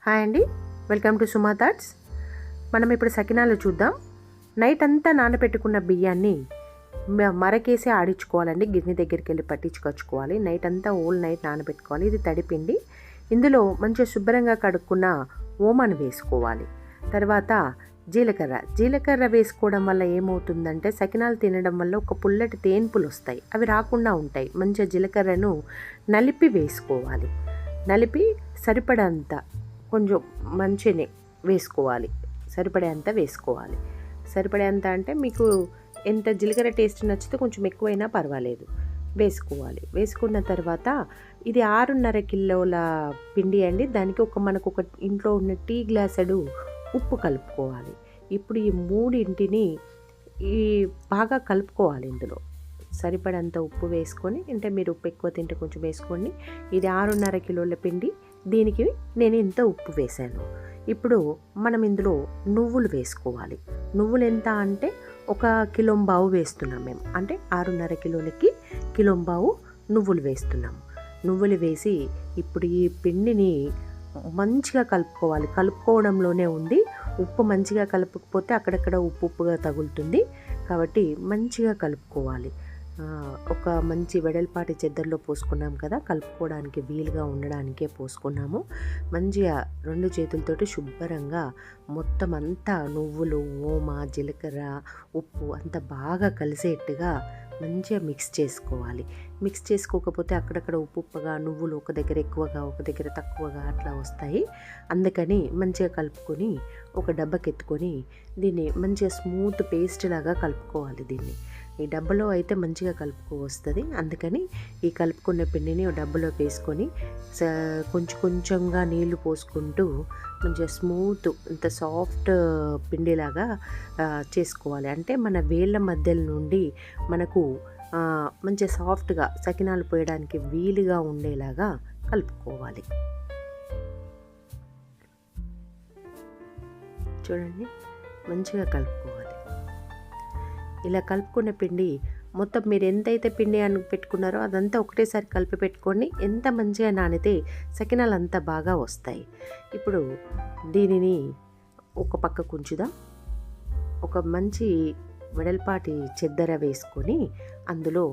Hi అండి, welcome to Suma thoughts. మనం ఇప్పుడు సకినాలు చూద్దాం. నైట్ అంతా నానబెట్టుకున్న బియ్యాన్ని మరకేసి ఆడించుకోవాలండి. గిన్నె దగ్గరికి వెళ్ళి పట్టించుకొచ్చుకోవాలి. నైట్ అంతా ఓల్ నైట్ నానబెట్టుకోవాలి. ఇది తడిపిండి. ఇందులో మంచిగా శుభ్రంగా కడుక్కున్న ఓమాను వేసుకోవాలి. తర్వాత జీలకర్ర వేసుకోవడం వల్ల ఏమవుతుందంటే సకినాలు తినడం వల్ల ఒక పుల్లటి తేన్పులు వస్తాయి. అవి రాకుండా ఉంటాయి. మంచిగా జీలకర్రను నలిపి వేసుకోవాలి. నలిపి సరిపడంత కొంచెం మంచిని వేసుకోవాలి. సరిపడేంత వేసుకోవాలి. సరిపడేంత అంటే మీకు ఎంత జీలకర్ర టేస్ట్ నచ్చితే కొంచెం ఎక్కువైనా పర్వాలేదు వేసుకోవాలి. వేసుకున్న తర్వాత ఇది 6.5 కిలోల పిండి అండి. దానికి మనకు ఒక ఇంట్లో ఉన్న టీ గ్లాసుడు ఉప్పు కలుపుకోవాలి. ఇప్పుడు ఈ మూడింటిని బాగా కలుపుకోవాలి. ఇందులో సరిపడంత ఉప్పు వేసుకొని, అంటే మీరు ఉప్పు ఎక్కువ తింటే కొంచెం వేసుకోండి. ఇది 6.5 కిలోల పిండి. దీనికి నేను ఇంత ఉప్పు వేసాను. ఇప్పుడు మనం ఇందులో నువ్వులు వేసుకోవాలి. నువ్వులు ఎంత అంటే 1 కిలోంబావు వేస్తున్నాం మేము. అంటే 6.5 కిలోలకి కిలోంబావు నువ్వులు వేస్తున్నాము. నువ్వులు వేసి ఇప్పుడు ఈ పిండిని మంచిగా కలుపుకోవాలి. కలుపుకోవడంలోనే ఉంది. ఉప్పు మంచిగా కలుపుకపోతే అక్కడక్కడ ఉప్పుగా తగులుతుంది. కాబట్టి మంచిగా కలుపుకోవాలి. ఒక మంచి వెడల్పాటి చెద్దర్లో పోసుకున్నాం కదా, కలుపుకోవడానికి వీలుగా ఉండడానికే పోసుకున్నాము. మంచిగా 2 చేతులతోటి శుభ్రంగా మొత్తం అంతా నువ్వులు, ఓమ, జీలకర్ర, ఉప్పు అంతా బాగా కలిసేట్టుగా మంచిగా మిక్స్ చేసుకోవాలి. మిక్స్ చేసుకోకపోతే అక్కడక్కడ ఉప్పుగా, నువ్వులు ఒక దగ్గర ఎక్కువగా ఒక దగ్గర తక్కువగా అట్లా వస్తాయి. అందుకని మంచిగా కలుపుకొని ఒక డబ్బాకి ఎత్తుకొని దీన్ని మంచిగా స్మూత్ పేస్ట్ లాగా కలుపుకోవాలి. దీన్ని ఈ డబ్బాలో అయితే మంచిగా కలుపుకోవస్తుంది. అందుకని ఈ కలుపుకున్న పిండిని డబ్బాలో వేసుకొని కొంచెంగా నీళ్లు పోసుకుంటూ మంచిగా స్మూత్ ఇంత సాఫ్ట్ పిండిలాగా చేసుకోవాలి. అంటే మన వేళ్ళ మధ్యల నుండి మనకు మంచిగా సాఫ్ట్గా సకినాలు పోయడానికి వీలుగా ఉండేలాగా కలుపుకోవాలి. చూడండి, మంచిగా కలుపుకోవాలి. ఇలా కలుపుకున్న పిండి మొత్తం మీరు ఎంతైతే పిండి అని పెట్టుకున్నారో అదంతా ఒకటేసారి కలిపి పెట్టుకొని ఎంత మంచిగా నానితే సకినాలు అంతా బాగా వస్తాయి. ఇప్పుడు దీనిని ఒక పక్క ఉంచుదాం. ఒక మంచి వెడల్పాటి చెద్దర వేసుకొని అందులో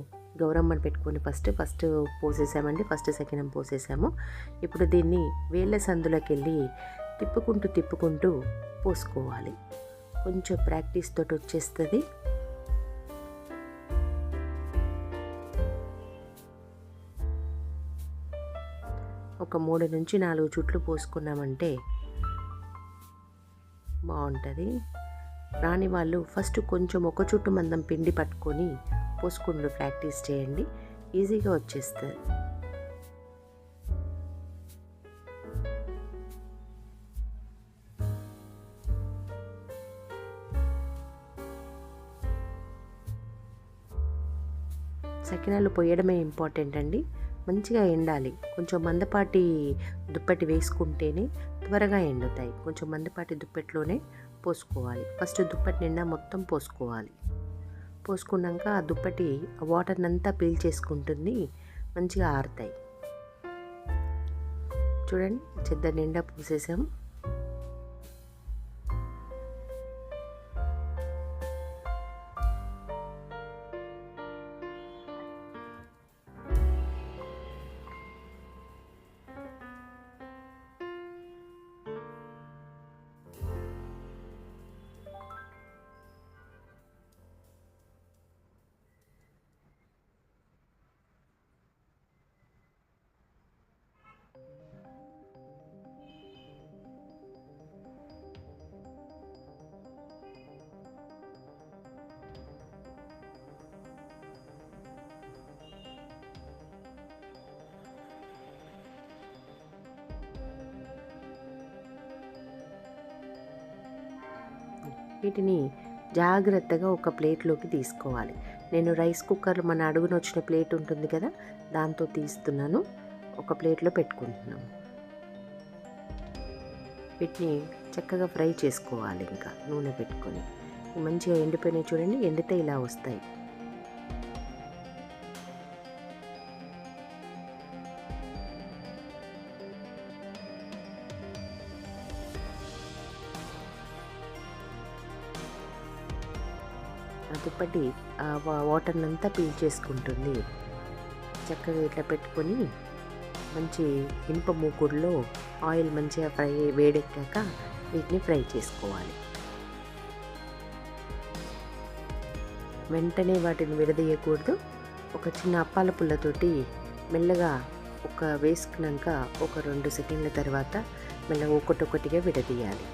గౌరమ్మని పెట్టుకొని ఫస్ట్ పోసేసామండి. ఫస్ట్ సకినం పోసేసాము. ఇప్పుడు దీన్ని వేళ్ళ సందులోకి వెళ్ళి తిప్పుకుంటూ పోసుకోవాలి. కొంచెం ప్రాక్టీస్ తోటి వచ్చేస్తుంది. ఒక 3 నుంచి 4 చుట్లు పోసుకున్నామంటే బాగుంటుంది. రాని వాళ్ళు ఫస్ట్ కొంచెం ఒక చుట్టు మందం పిండి పట్టుకొని పోసుకుంటూ ప్రాక్టీస్ చేయండి. ఈజీగా వచ్చేస్తుంది. సకినాలు పోయడమే ఇంపార్టెంట్ అండి. మంచిగా ఎండాలి. కొంచెం మందపాటి దుప్పటి వేసుకుంటేనే త్వరగా ఎండుతాయి. కొంచెం మందపాటి దుప్పటిలోనే పోసుకోవాలి. ఫస్ట్ దుప్పటి నిండా మొత్తం పోసుకోవాలి. పోసుకున్నాక ఆ దుప్పటి వాటర్ని అంతా పీల్చేసుకుంటుంది. మంచిగా ఆరుతాయి. చూడండి, చెద్ద నిండా పోసేసాము. వీటిని జాగ్రత్తగా ఒక ప్లేట్లోకి తీసుకోవాలి. నేను రైస్ కుక్కర్ మన అడుగున వచ్చిన ప్లేట్ ఉంటుంది కదా, దాంతో తీస్తున్నాను. ఒక ప్లేట్లో పెట్టుకుంటున్నాము. వీటిని చక్కగా ఫ్రై చేసుకోవాలి. ఇంకా నూనె పెట్టుకొని మంచిగా ఎండిపోయినాయి. చూడండి, ఎండితే ఇలా వస్తాయి. దుప్పటి ఆ వాటర్నంతా పీల్చేసుకుంటుంది. చక్కగా ఇట్లా పెట్టుకొని మంచి ఇనుప మూకుడులో ఆయిల్ మంచిగా వేడెక్కాక వీటిని ఫ్రై చేసుకోవాలి. వెంటనే వాటిని విడదీయకూడదు. ఒక చిన్న అప్పాల పుల్లతోటి మెల్లగా వేసుకున్నాక ఒక 2 సెకండ్ల తర్వాత మెల్లగా ఒకటొకటిగా విడదీయాలి.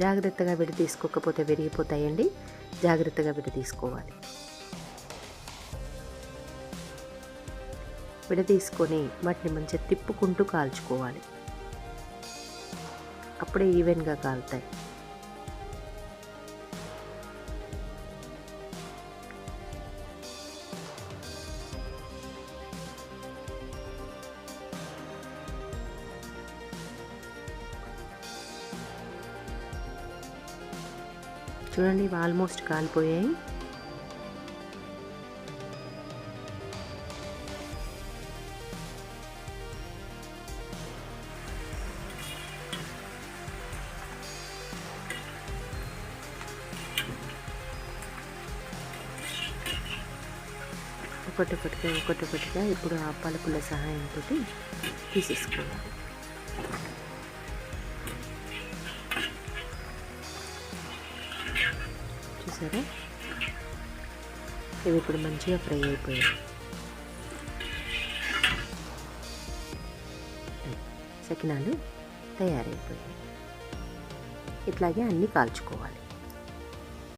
జాగ్రత్తగా తీసుకోకపోతే విరిగిపోతాయండి. జాగ్రత్తగా తీసుకోవాలి. తీసుకొని వాటిని మంచిగా తిప్పుకుంటూ కాల్చుకోవాలి. అప్పుడే ఈవెన్గా కాలుతాయి. చూడండి, ఇవి ఆల్మోస్ట్ కాలిపోయాయి. ఒకటొకటిగా ఇప్పుడు ఆ పలుకుల సహాయంతో తీసేసుకోవాలి. చూసారా, ఇవి ఇప్పుడు మంచిగా ఫ్రై అయిపోయాయి. సకినాలు తయారైపోయాయి. ఇట్లాగే అన్నీ కాల్చుకోవాలి.